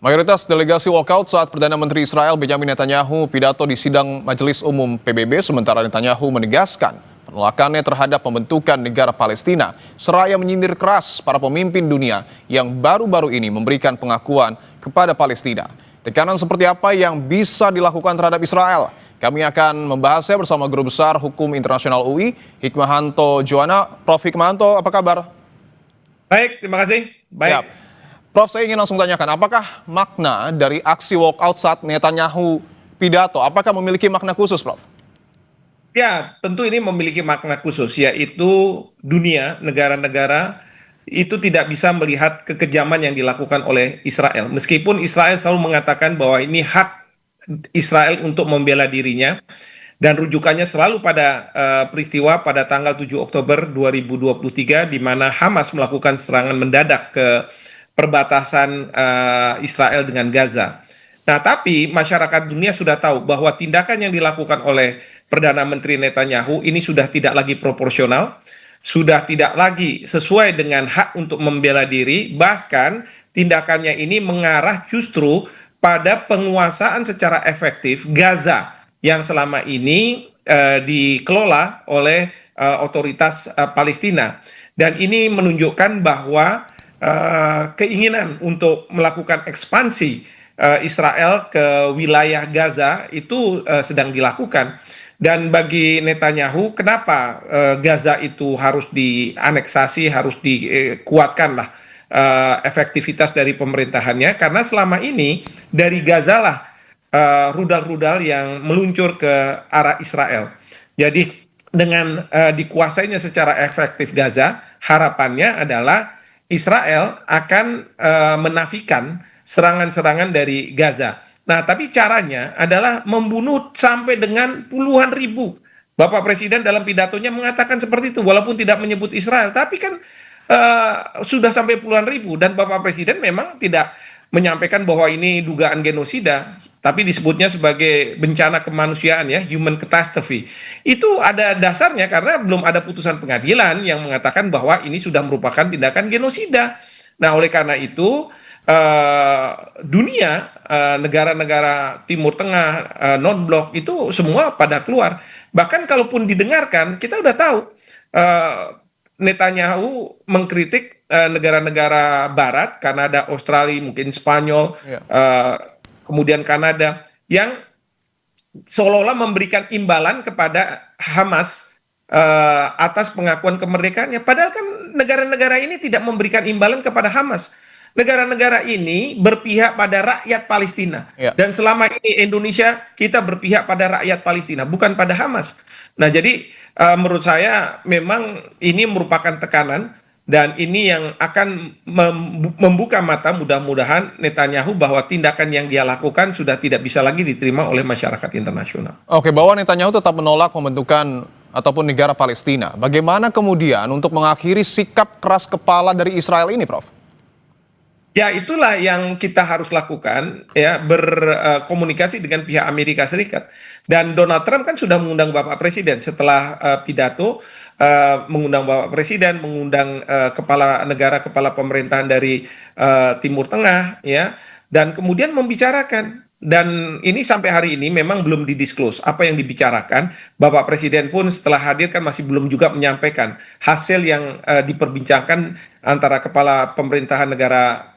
Mayoritas delegasi walkout saat Perdana Menteri Israel Benjamin Netanyahu pidato di sidang Majelis Umum PBB, sementara Netanyahu menegaskan penolakannya terhadap pembentukan negara Palestina, seraya menyindir keras para pemimpin dunia yang baru-baru ini memberikan pengakuan kepada Palestina. Tekanan seperti apa yang bisa dilakukan terhadap Israel? Kami akan membahasnya bersama Guru Besar Hukum Internasional UI, Hikmahanto Juwana. Prof. Hikmahanto, apa kabar? Baik, terima kasih. Baik. Ya. Prof, saya ingin langsung tanyakan, apakah makna dari aksi walkout saat Netanyahu pidato, apakah memiliki makna khusus, Prof? Ya, tentu ini memiliki makna khusus, yaitu dunia, negara-negara itu tidak bisa melihat kekejaman yang dilakukan oleh Israel. Meskipun Israel selalu mengatakan bahwa ini hak Israel untuk membela dirinya, dan rujukannya selalu pada peristiwa pada tanggal 7 Oktober 2023, di mana Hamas melakukan serangan mendadak ke perbatasan Israel dengan Gaza. Nah, tapi masyarakat dunia sudah tahu bahwa tindakan yang dilakukan oleh Perdana Menteri Netanyahu ini sudah tidak lagi proporsional, sudah tidak lagi sesuai dengan hak untuk membela diri, bahkan tindakannya ini mengarah justru pada penguasaan secara efektif Gaza yang selama ini dikelola oleh otoritas Palestina. Dan ini menunjukkan bahwa keinginan untuk melakukan ekspansi Israel ke wilayah Gaza itu sedang dilakukan. Dan bagi Netanyahu, kenapa Gaza itu harus dianeksasi, harus dikuatkan lah efektivitas dari pemerintahannya, karena selama ini dari Gaza lah rudal-rudal yang meluncur ke arah Israel. Jadi dengan dikuasainya secara efektif Gaza, harapannya adalah Israel akan menafikan serangan-serangan dari Gaza. Nah, tapi caranya adalah membunuh sampai dengan puluhan ribu. Bapak Presiden dalam pidatonya mengatakan seperti itu, walaupun tidak menyebut Israel, tapi kan sudah sampai puluhan ribu. Dan Bapak Presiden memang tidak menyampaikan bahwa ini dugaan genosida, tapi disebutnya sebagai bencana kemanusiaan, ya, human catastrophe. Itu ada dasarnya karena belum ada putusan pengadilan yang mengatakan bahwa ini sudah merupakan tindakan genosida. Nah, oleh karena itu dunia, negara-negara Timur Tengah, non-blok itu semua pada keluar. Bahkan kalaupun didengarkan, kita udah tahu Netanyahu mengkritik negara-negara Barat, Kanada, Australia, mungkin Spanyol, kemudian Kanada, yang seolah-olah memberikan imbalan kepada Hamas atas pengakuan kemerdekaannya. Padahal kan negara-negara ini tidak memberikan imbalan kepada Hamas. Negara-negara ini berpihak pada rakyat Palestina. Dan selama ini Indonesia, kita berpihak pada rakyat Palestina, bukan pada Hamas. Nah, jadi menurut saya memang ini merupakan tekanan, dan ini yang akan membuka mata mudah-mudahan Netanyahu bahwa tindakan yang dia lakukan sudah tidak bisa lagi diterima oleh masyarakat internasional. Oke, bahwa Netanyahu tetap menolak pembentukan ataupun negara Palestina. Bagaimana kemudian untuk mengakhiri sikap keras kepala dari Israel ini, Prof? Ya, itulah yang kita harus lakukan, ya, berkomunikasi dengan pihak Amerika Serikat. Dan Donald Trump kan sudah mengundang Bapak Presiden setelah pidato, mengundang Bapak Presiden, mengundang kepala negara, kepala pemerintahan dari Timur Tengah, ya, dan kemudian membicarakan. Dan ini sampai hari ini memang belum didisclose apa yang dibicarakan. Bapak Presiden pun setelah hadir kan masih belum juga menyampaikan hasil yang diperbincangkan antara kepala pemerintahan negara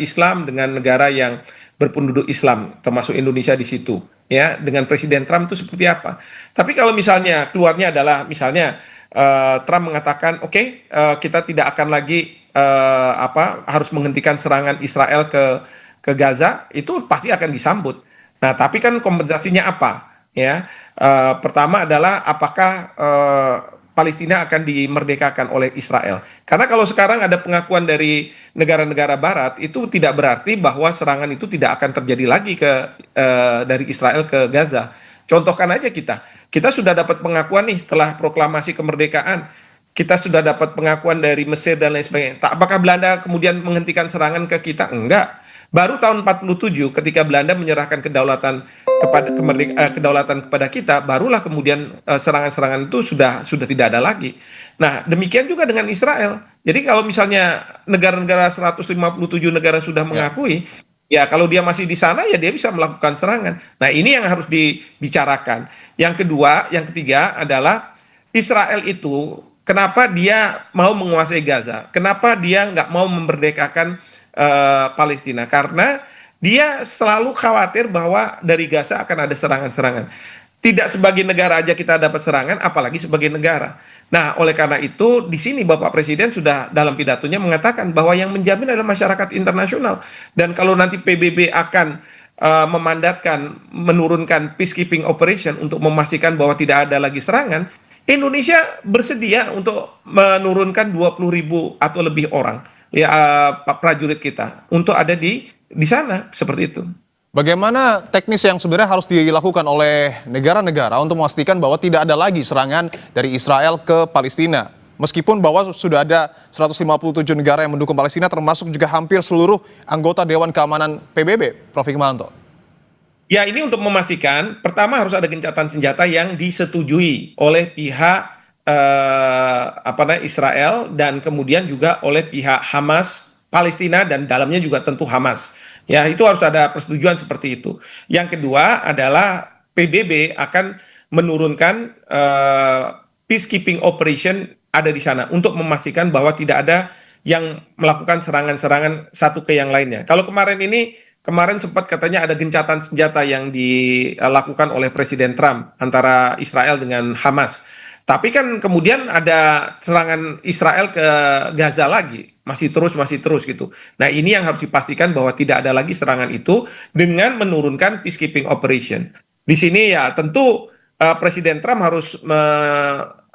Islam dengan negara yang berpenduduk Islam, termasuk Indonesia di situ, ya, dengan Presiden Trump itu seperti apa. Tapi kalau misalnya keluarnya adalah misalnya Trump mengatakan oke, kita tidak akan lagi harus menghentikan serangan Israel ke Gaza, itu pasti akan disambut. Nah, tapi kan kompensasinya apa, ya? Pertama adalah apakah Palestina akan dimerdekakan oleh Israel. Karena kalau sekarang ada pengakuan dari negara-negara Barat, itu tidak berarti bahwa serangan itu tidak akan terjadi lagi dari Israel ke Gaza. Contohkan aja kita sudah dapat pengakuan nih setelah proklamasi kemerdekaan. Kita sudah dapat pengakuan dari Mesir dan lain sebagainya. Apakah Belanda kemudian menghentikan serangan ke kita? Enggak. Baru tahun 47 ketika Belanda menyerahkan kedaulatan kepada kita, barulah kemudian serangan-serangan itu sudah tidak ada lagi. Nah, demikian juga dengan Israel. Jadi kalau misalnya negara-negara 157 negara sudah mengakui, Ya, kalau dia masih di sana ya dia bisa melakukan serangan. Nah, ini yang harus dibicarakan. Yang kedua, yang ketiga adalah Israel itu kenapa dia mau menguasai Gaza? Kenapa dia nggak mau memerdekakan Palestina? Karena dia selalu khawatir bahwa dari Gaza akan ada serangan-serangan. Tidak sebagai negara aja kita dapat serangan, apalagi sebagai negara. Nah, oleh karena itu, di sini Bapak Presiden sudah dalam pidatonya mengatakan bahwa yang menjamin adalah masyarakat internasional. Dan kalau nanti PBB akan memandatkan, menurunkan peacekeeping operation untuk memastikan bahwa tidak ada lagi serangan, Indonesia bersedia untuk menurunkan 20.000 atau lebih orang, ya, prajurit kita untuk ada di sana, seperti itu. Bagaimana teknis yang sebenarnya harus dilakukan oleh negara-negara untuk memastikan bahwa tidak ada lagi serangan dari Israel ke Palestina? Meskipun bahwa sudah ada 157 negara yang mendukung Palestina, termasuk juga hampir seluruh anggota Dewan Keamanan PBB, Prof. Hikmahanto. Ya, ini untuk memastikan, pertama harus ada gencatan senjata yang disetujui oleh pihak Israel dan kemudian juga oleh pihak Hamas Palestina dan dalamnya juga tentu Hamas. Ya, itu harus ada persetujuan seperti itu. Yang kedua adalah PBB akan menurunkan peacekeeping operation ada di sana untuk memastikan bahwa tidak ada yang melakukan serangan-serangan satu ke yang lainnya. Kalau kemarin sempat katanya ada gencatan senjata yang dilakukan oleh Presiden Trump antara Israel dengan Hamas. Tapi kan kemudian ada serangan Israel ke Gaza lagi, masih terus gitu. Nah, ini yang harus dipastikan bahwa tidak ada lagi serangan itu dengan menurunkan peacekeeping operation. Di sini ya tentu Presiden Trump harus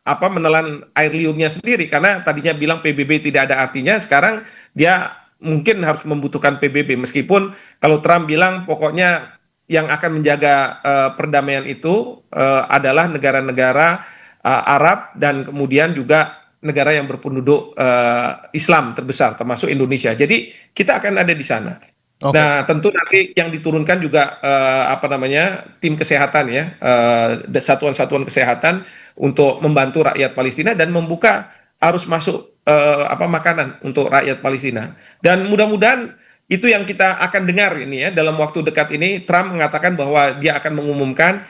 menelan air liurnya sendiri karena tadinya bilang PBB tidak ada artinya, sekarang dia mungkin harus membutuhkan PBB meskipun kalau Trump bilang pokoknya yang akan menjaga perdamaian itu adalah negara-negara Arab dan kemudian juga negara yang berpenduduk Islam terbesar termasuk Indonesia. Jadi kita akan ada di sana. Oke. Nah, tentu nanti yang diturunkan juga tim kesehatan ya, satuan-satuan kesehatan untuk membantu rakyat Palestina dan membuka arus masuk makanan untuk rakyat Palestina. Dan mudah-mudahan itu yang kita akan dengar ini ya dalam waktu dekat ini. Trump mengatakan bahwa dia akan mengumumkan,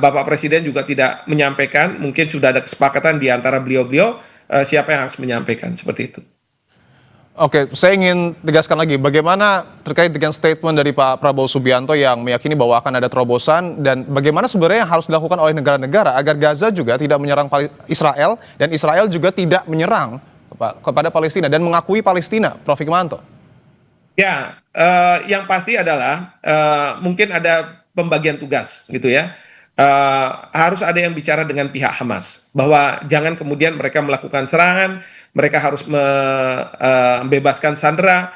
Bapak Presiden juga tidak menyampaikan, mungkin sudah ada kesepakatan di antara beliau-beliau siapa yang harus menyampaikan seperti itu. Oke, saya ingin tegaskan lagi, bagaimana terkait dengan statement dari Pak Prabowo Subianto yang meyakini bahwa akan ada terobosan dan bagaimana sebenarnya yang harus dilakukan oleh negara-negara agar Gaza juga tidak menyerang Israel dan Israel juga tidak menyerang kepada Palestina dan mengakui Palestina, Prof. Hikmahanto? Ya, yang pasti adalah mungkin ada pembagian tugas gitu ya. Harus ada yang bicara dengan pihak Hamas bahwa jangan kemudian mereka melakukan serangan, mereka harus membebaskan sandera,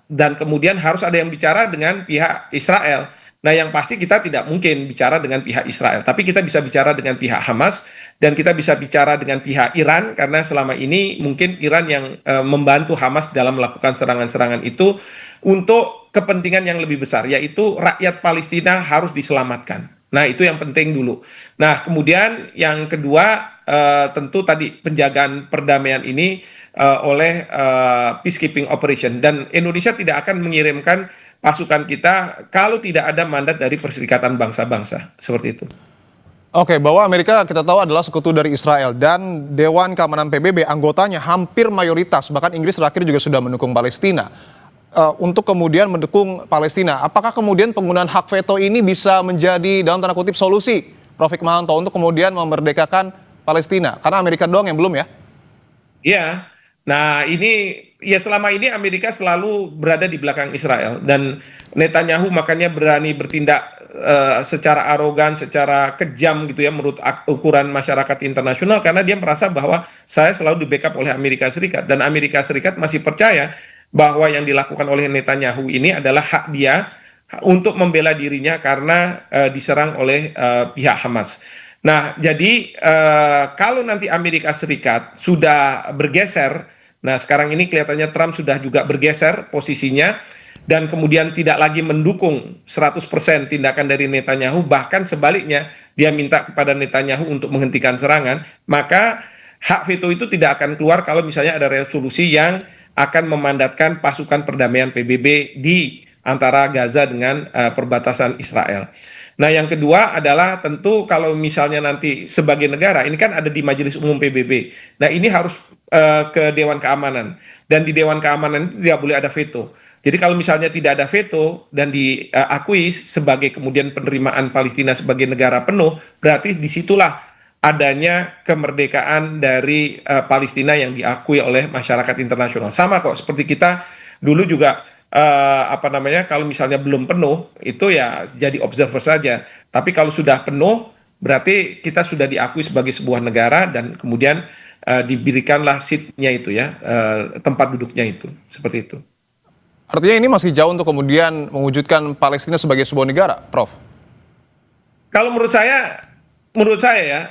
dan kemudian harus ada yang bicara dengan pihak Israel. Nah, yang pasti kita tidak mungkin bicara dengan pihak Israel, tapi kita bisa bicara dengan pihak Hamas dan kita bisa bicara dengan pihak Iran karena selama ini mungkin Iran yang membantu Hamas dalam melakukan serangan-serangan itu untuk kepentingan yang lebih besar, yaitu rakyat Palestina harus diselamatkan. Nah, itu yang penting dulu. Nah, kemudian yang kedua tentu tadi penjagaan perdamaian ini oleh peacekeeping operation dan Indonesia tidak akan mengirimkan pasukan kita kalau tidak ada mandat dari Perserikatan Bangsa-Bangsa seperti itu. Oke, bahwa Amerika kita tahu adalah sekutu dari Israel dan Dewan Keamanan PBB anggotanya hampir mayoritas, bahkan Inggris terakhir juga sudah mendukung Palestina. Untuk kemudian mendukung Palestina, apakah kemudian penggunaan hak veto ini bisa menjadi dalam tanda kutip solusi, Prof. Hikmahanto, untuk kemudian memerdekakan Palestina? Karena Amerika doang yang belum ya? Iya, nah ini ya selama ini Amerika selalu berada di belakang Israel dan Netanyahu makanya berani bertindak secara arogan, secara kejam gitu ya menurut ukuran masyarakat internasional karena dia merasa bahwa saya selalu di backup oleh Amerika Serikat dan Amerika Serikat masih percaya bahwa yang dilakukan oleh Netanyahu ini adalah hak dia untuk membela dirinya karena diserang oleh pihak Hamas. Nah, jadi kalau nanti Amerika Serikat sudah bergeser, nah sekarang ini kelihatannya Trump sudah juga bergeser posisinya dan kemudian tidak lagi mendukung 100% tindakan dari Netanyahu, bahkan sebaliknya dia minta kepada Netanyahu untuk menghentikan serangan, maka hak veto itu tidak akan keluar kalau misalnya ada resolusi yang akan memandatkan pasukan perdamaian PBB di antara Gaza dengan perbatasan Israel. Nah, yang kedua adalah tentu kalau misalnya nanti sebagai negara, ini kan ada di Majelis Umum PBB. Nah, ini harus ke Dewan Keamanan. Dan di Dewan Keamanan itu tidak boleh ada veto. Jadi kalau misalnya tidak ada veto dan diakui sebagai kemudian penerimaan Palestina sebagai negara penuh, berarti disitulah adanya kemerdekaan dari Palestina yang diakui oleh masyarakat internasional. Sama kok seperti kita dulu juga apa namanya, kalau misalnya belum penuh itu ya jadi observer saja. Tapi kalau sudah penuh berarti kita sudah diakui sebagai sebuah negara dan kemudian diberikanlah seat-nya itu ya, tempat duduknya itu, seperti itu. Artinya ini masih jauh untuk kemudian mewujudkan Palestina sebagai sebuah negara, Prof. Kalau menurut saya ya,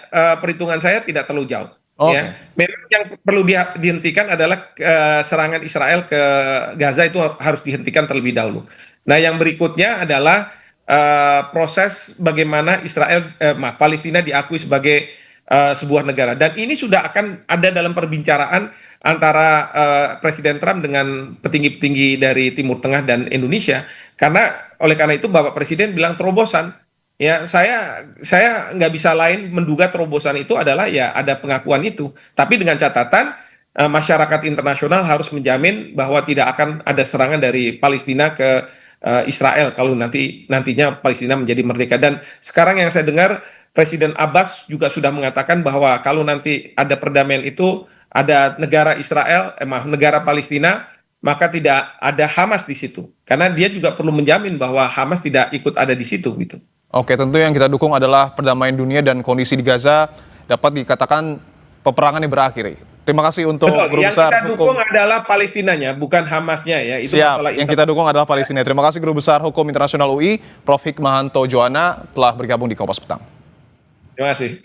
perhitungan saya tidak terlalu jauh. Oke. Ya, memang yang perlu dihentikan adalah serangan Israel ke Gaza itu harus dihentikan terlebih dahulu. Nah, yang berikutnya adalah proses bagaimana Palestina diakui sebagai sebuah negara. Dan ini sudah akan ada dalam perbincangan antara Presiden Trump dengan petinggi-petinggi dari Timur Tengah dan Indonesia. Oleh karena itu Bapak Presiden bilang terobosan. Ya, saya nggak bisa lain menduga terobosan itu adalah ya ada pengakuan itu. Tapi dengan catatan masyarakat internasional harus menjamin bahwa tidak akan ada serangan dari Palestina ke Israel kalau nantinya Palestina menjadi merdeka. Dan sekarang yang saya dengar Presiden Abbas juga sudah mengatakan bahwa kalau nanti ada perdamaian itu ada negara Palestina, maka tidak ada Hamas di situ. Karena dia juga perlu menjamin bahwa Hamas tidak ikut ada di situ gitu. Oke, tentu yang kita dukung adalah perdamaian dunia dan kondisi di Gaza dapat dikatakan peperangan yang berakhir. Terima kasih untuk Guru Besar Yang kita dukung adalah Palestinanya, bukan Hamasnya ya. Itu Siap, masalah yang kita dukung adalah Palestina. Terima kasih Guru Besar Hukum Internasional UI, Prof. Hikmahanto Joana telah bergabung di Kompas Petang. Terima kasih.